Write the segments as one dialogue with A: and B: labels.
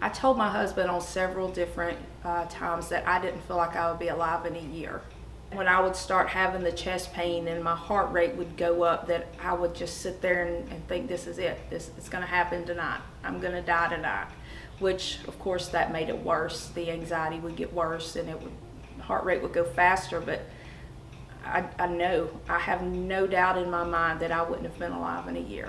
A: I told my husband on several different times that I didn't feel like I would be alive in a year. When I would start having the chest pain and my heart rate would go up, that I would just sit there and think, this is it. It's going to happen tonight. I'm going to die tonight. Which, of course, that made it worse. The anxiety would get worse and heart rate would go faster. But I have no doubt in my mind that I wouldn't have been alive in a year.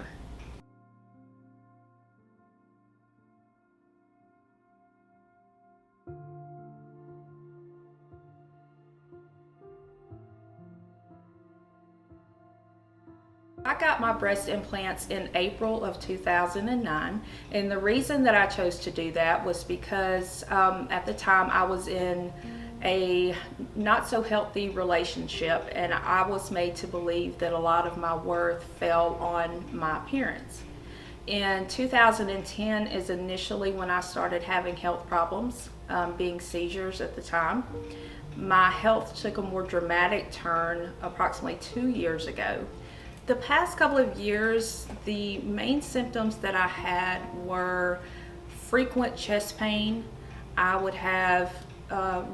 A: I got my breast implants in April of 2009, and the reason that I chose to do that was because at the time I was in a not so healthy relationship, and I was made to believe that a lot of my worth fell on my appearance. In 2010 is initially when I started having health problems, being seizures at the time. My health took a more dramatic turn approximately 2 years ago. The past couple of years, the main symptoms that I had were frequent chest pain. I would have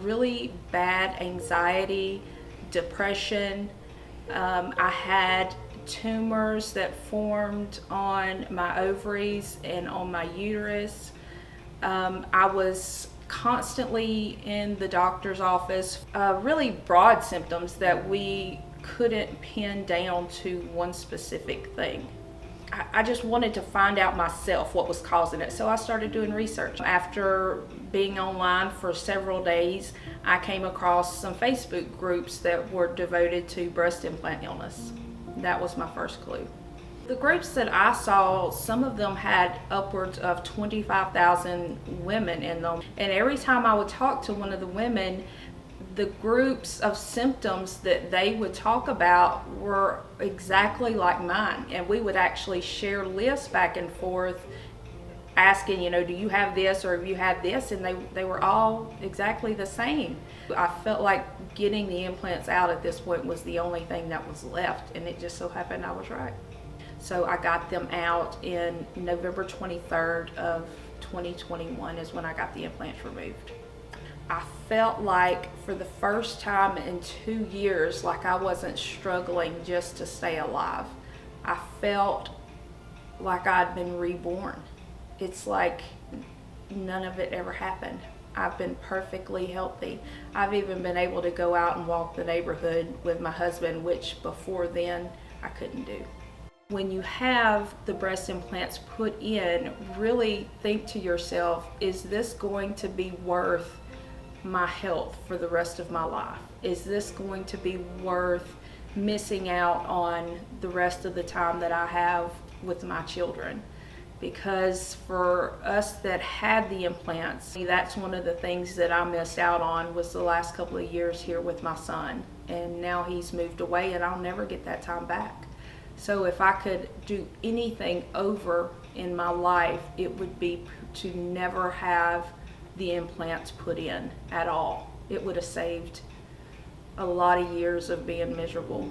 A: really bad anxiety, depression. I had tumors that formed on my ovaries and on my uterus. I was constantly in the doctor's office, really broad symptoms that we couldn't pin down to one specific thing. I just wanted to find out myself what was causing it, so I started doing research. After being online for several days, I came across some Facebook groups that were devoted to breast implant illness. That was my first clue. The groups that I saw, some of them had upwards of 25,000 women in them, and every time I would talk to one of the women, the groups of symptoms that they would talk about were exactly like mine, and we would actually share lists back and forth asking, do you have this or have you had this, and they were all exactly the same. I felt like getting the implants out at this point was the only thing that was left, and it just so happened I was right. So I got them out in November 23rd of 2021 is when I got the implants removed. I felt like for the first time in 2 years, like I wasn't struggling just to stay alive. I felt like I'd been reborn. It's like none of it ever happened. I've been perfectly healthy. I've even been able to go out and walk the neighborhood with my husband, which before then I couldn't do. When you have the breast implants put in, really think to yourself, is this going to be worth my health for the rest of my life? Is this going to be worth missing out on the rest of the time that I have with my children? Because for us that had the implants, that's one of the things that I missed out on, was the last couple of years here with my son. And now he's moved away and I'll never get that time back. So if I could do anything over in my life, it would be to never have the implants put in at all. It would have saved a lot of years of being miserable.